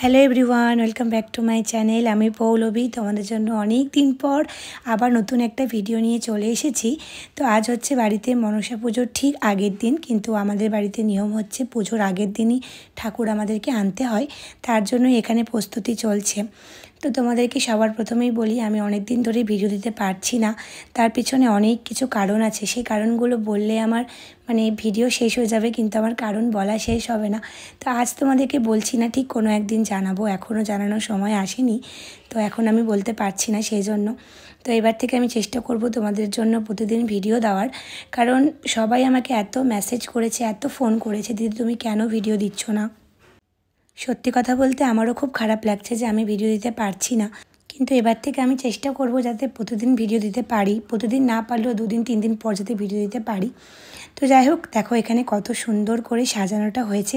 Hello everyone, welcome back to my channel. আমি পৌলবী। তোমাদের জন্য অনেক দিন পর আবার নতুন একটা ভিডিও নিয়ে চলে এসেছি। তো আজ হচ্ছে বাড়িতে মনসা পুজোর ঠিক আগের দিন, কিন্তু আমাদের বাড়িতে নিয়ম হচ্ছে পুজোর আগের দিনই ঠাকুর আমাদেরকে আনতে হয়, তার জন্যই এখানে প্রস্তুতি চলছে। তো তোমাদেরকে সবার প্রথমেই বলি, আমি অনেক দিন ধরে ভিডিও দিতে পারছি না, তার পিছনে অনেক কিছু কারণ আছে। সেই কারণগুলো বললে আমার ভিডিও শেষ হয়ে যাবে, কিন্তু আমার কারণ বলা শেষ হবে না। তো আজ তোমাদেরকে বলছি না, ঠিক কোনো একদিন জানাবো, এখনও জানানোর সময় আসেনি, তো এখন আমি বলতে পারছি না সেই জন্য। তো এবার থেকে আমি চেষ্টা করব তোমাদের জন্য প্রতিদিন ভিডিও দেওয়ার, কারণ সবাই আমাকে এত মেসেজ করেছে, এত ফোন করেছে, দিদি তুমি কেন ভিডিও দিচ্ছ না। সত্যি কথা বলতে আমারও খুব খারাপ লাগছে যে আমি ভিডিও দিতে পারছি না, কিন্তু এবার থেকে আমি চেষ্টা করব যাতে প্রতিদিন ভিডিও দিতে পারি, প্রতিদিন না পারলেও 2 দিন 3 দিন পর যাতে ভিডিও দিতে পারি। তো যাই হোক, দেখো এখানে কত সুন্দর করে সাজানোটা হয়েছে।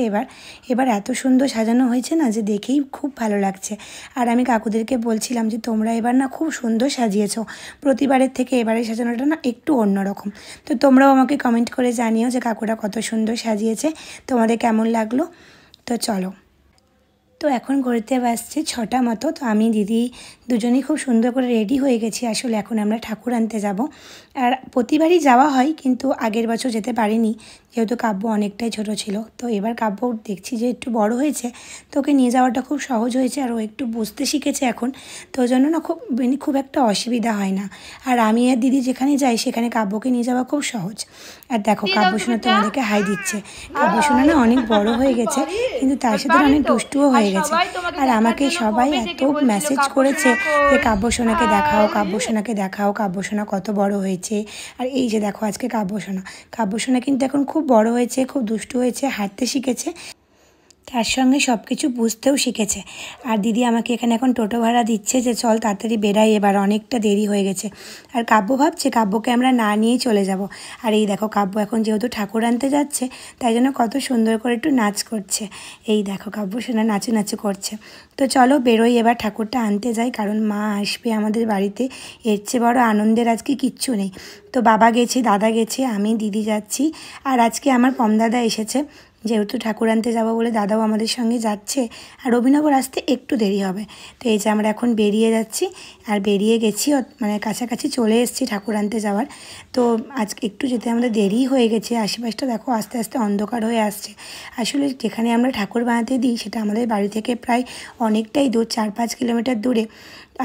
এবার এত সুন্দর সাজানো হয়েছে না, যে দেখেই খুব ভালো লাগছে। আর আমি কাকুদেরকে বলছিলাম যে তোমরা এবার না খুব সুন্দর সাজিয়েছো, প্রতিবারের থেকে এবারে সাজানোটা না একটু অন্যরকম। তো তোমরাও আমাকে কমেন্ট করে জানিও যে কাকুরা কত সুন্দর সাজিয়েছে, তোমাদের কেমন লাগলো। তো চলো, তো এখন ঘড়িতে বাজছে 6টা মতো। তো আমি দিদি দুজনেই খুব সুন্দর করে রেডি হয়ে গেছি। আসলে এখন আমরা ঠাকুর আনতে যাব, আর প্রতিবারই যাওয়া হয়, কিন্তু আগের বছর যেতে পারিনি, যেহেতু কাব্য অনেকটাই ছোট ছিল। তো এবার কাব্য দেখছি যে একটু বড় হয়েছে, তো ওকে নিয়ে যাওয়াটা খুব সহজ হয়েছে, আর ও একটু বুঝতে শিখেছে এখন, তো ওই জন্য না খুব একটা অসুবিধা হয় না। আর আমি আর দিদি যেখানে যাই সেখানে কাব্যকে নিয়ে যাওয়া খুব সহজ। আর দেখো কাব্য সোনা তোমাদেরকে হাই দিচ্ছে। কাব্য সোনা না অনেক বড় হয়ে গেছে, কিন্তু তার সাথে অনেক দুষ্টুও হয়ে গেছে। আর আমাকে সবাই এত মেসেজ করেছে যে কাব্য সোনাকে দেখাও, কাব্য সোনাকে দেখাও, কাব্য সোনা কত বড় হয়েছে। আর এই যে দেখো আজকে কাব্য সোনা কিন্তু এখন খুব বড় হয়েছে, খুব দুষ্টু হয়েছে, হাঁটতে শিখেছে, তার সঙ্গে সব কিছু বুঝতেও শিখেছে। আর দিদি আমাকে এখানে এখন টোটো ভাড়া দিচ্ছে যে চল তাড়াতাড়ি বেরাই, এবার অনেকটা দেরি হয়ে গেছে। আর কাব্য ভাবছে কাব্যকে আমরা না নিয়েই চলে যাব। আর এই দেখো কাব্য এখন যেহেতু ঠাকুর আনতে যাচ্ছে, তাই জন্য কত সুন্দর করে একটু নাচ করছে। এই দেখো কাব্য সোনা নাচু করছে। তো চলো বেরোই, এবার ঠাকুরটা আনতে যাই, কারণ মা আসবে আমাদের বাড়িতে, এর চেয়ে বড় আনন্দের আজকে কিচ্ছু নেই। তো বাবা গেছে, দাদা গেছে, আমি দিদি যাচ্ছি, আর আজকে আমার পমদাদা এসেছে, যেহেতু ঠাকুর আনতে যাবো বলে দাদাও আমাদের সঙ্গে যাচ্ছে। আর অভিনবর আসতে একটু দেরি হবে। তো এই যে আমরা এখন বেরিয়ে যাচ্ছি, আর বেরিয়ে গেছি, কাছাকাছি চলে এসেছি ঠাকুর আনতে যাওয়ার। তো আজকে একটু যেতে আমাদের দেরি হয়ে গেছে, আশেপাশটা দেখো আস্তে আস্তে অন্ধকার হয়ে আসছে। আসলে যেখানে আমরা ঠাকুর বানাতে দিই সেটা আমাদের বাড়ি থেকে প্রায় অনেকটাই দূর, 4-5 কিলোমিটার দূরে।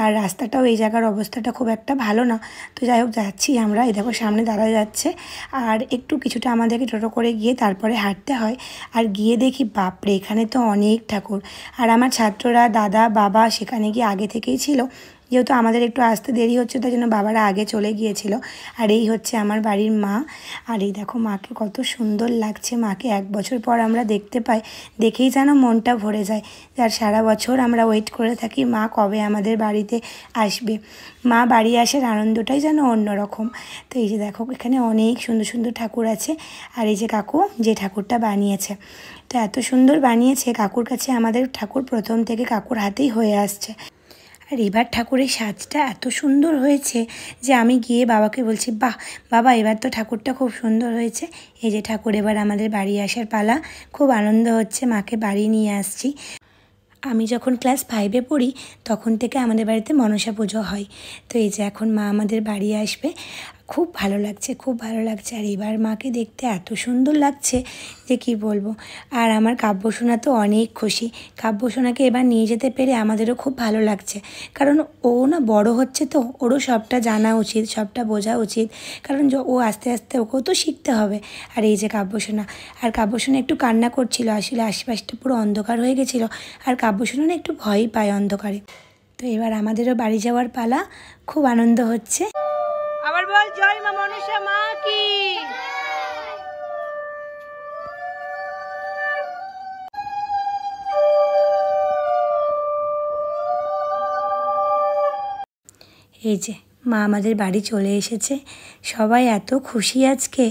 আর রাস্তাটাও এই জায়গার অবস্থাটা খুব একটা ভালো না। তো যাই হোক যাচ্ছি আমরা, এই দেখো সামনে দাঁড়া যাচ্ছে, আর একটু কিছুটা আমাদেরকে টোটো করে গিয়ে তারপরে হাঁটতে হয়। আর গিয়ে দেখি বাপরে, এখানে তো অনেক ঠাকুর। আর আমার ছাত্ররা, দাদা, বাবা সেখানে গিয়ে আগে থেকেই ছিল, যেহেতু আমাদের একটু আসতে দেরি হচ্ছে, তাই জন্য বাবারা আগে চলে গিয়েছিল। আর এই হচ্ছে আমার বাড়ির মা। আর এই দেখো মাকে কত সুন্দর লাগছে, মাকে 1 বছর পর আমরা দেখতে পাই, দেখেই যেন মনটা ভরে যায়। আর সারা বছর আমরা ওয়েট করে থাকি মা কবে আমাদের বাড়িতে আসবে। মা বাড়ি আসার আনন্দটাই যেন অন্যরকম। তো এই যে দেখো এখানে অনেক সুন্দর সুন্দর ঠাকুর আছে। আর এই যে কাকু যে ঠাকুরটা বানিয়েছে, তো এত সুন্দর বানিয়েছে, কাকুর কাছে আমাদের ঠাকুর প্রথম থেকে কাকুর হাতেই হয়ে আসছে। আর এবার ঠাকুরের সাজটা এত সুন্দর হয়েছে যে আমি গিয়ে বাবাকে বলছি, বাহ বাবা এবার তো ঠাকুরটা খুব সুন্দর হয়েছে। এই যে ঠাকুর এবার আমাদের বাড়ি আসার পালা, খুব আনন্দ হচ্ছে, মাকে বাড়ি নিয়ে আসছি। আমি যখন ক্লাস 5-এ পড়ি তখন থেকে আমাদের বাড়িতে মনসা পুজো হয়। তো এই যে এখন মা আমাদের বাড়ি আসবে, খুব ভালো লাগছে, খুব ভালো লাগছে। আর এবার মাকে দেখতে এত সুন্দর লাগছে যে কি বলবো। আর আমার কাব্য সোনা তো অনেক খুশি, কাব্য সোনাকে এবার নিয়ে যেতে পেরে আমাদেরও খুব ভালো লাগছে, কারণ ও না বড় হচ্ছে, তো ওরও সবটা জানা উচিত, সবটা বোঝা উচিত, কারণ ও আস্তে আস্তে ওকেও তো শিখতে হবে। আর এই যে কাব্য সোনা, আর কাব্য সোনা একটু কান্না করছিল, আসলে আশেপাশটা পুরো অন্ধকার হয়ে গেছিলো, আর কাব্য সোনা না একটু ভয়ই পায় অন্ধকারে। তো এবার আমাদেরও বাড়ি যাওয়ার পালা, খুব আনন্দ হচ্ছে। আবার বল, জয় মা মনসা মা কি। এই যে মা আমাদের বাড়ি চলে এসেছে, সবাই এত খুশি আজকে,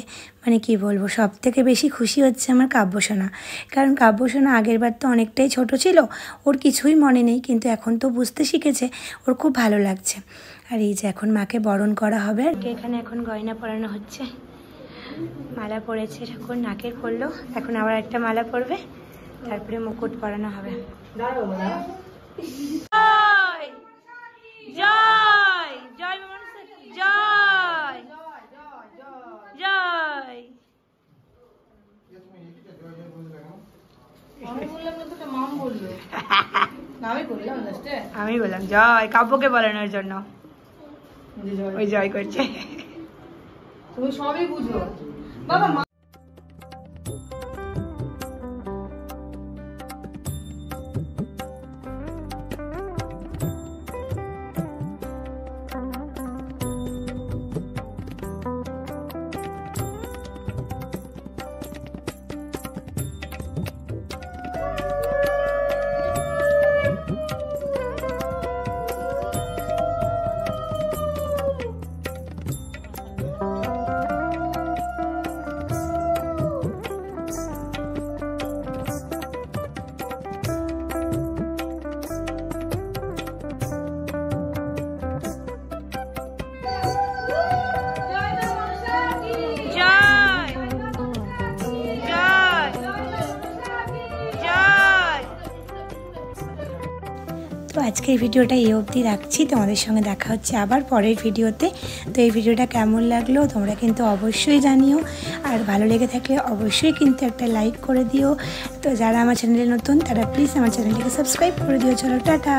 কি বলবো, সব থেকে বেশি খুশি হচ্ছে আমার কাব্য সোনা, কারণ কাব্য সোনা আগের বার তো অনেকটাই ছোট ছিল, ওর কিছুই মনে নেই, কিন্তু এখন তো বুঝতে শিখেছে, ওর খুব ভালো লাগছে। আর এই যে এখন মাকে বরণ করা হবে, আর এখানে এখন গয়না পরানো হচ্ছে, মালা পরেছে ঠাকুর, নাকের পরলো, এখন আবার একটা মালা পরবে। তারপরে মুকুট পরানো হবে। জয় জয় জয় জয়। আমি বললাম জয় কাব্যকে বলানোর জন্য, ওই জয় করছে। তুমি সবই বুঝো বাবা। তো আজকের ভিডিওটা এই অবধি রাখছি, তোমাদের সঙ্গে দেখা হচ্ছে আবার পরের ভিডিওতে। তো এই ভিডিওটা কেমন লাগলো তোমরা কিন্তু অবশ্যই জানিও, আর ভালো লেগে থাকলে অবশ্যই কিন্তু একটা লাইক করে দিও। তো যারা আমার চ্যানেলে নতুন তারা প্লিজ আমার চ্যানেলটিকে সাবস্ক্রাইব করে দিও। চলো টাটা।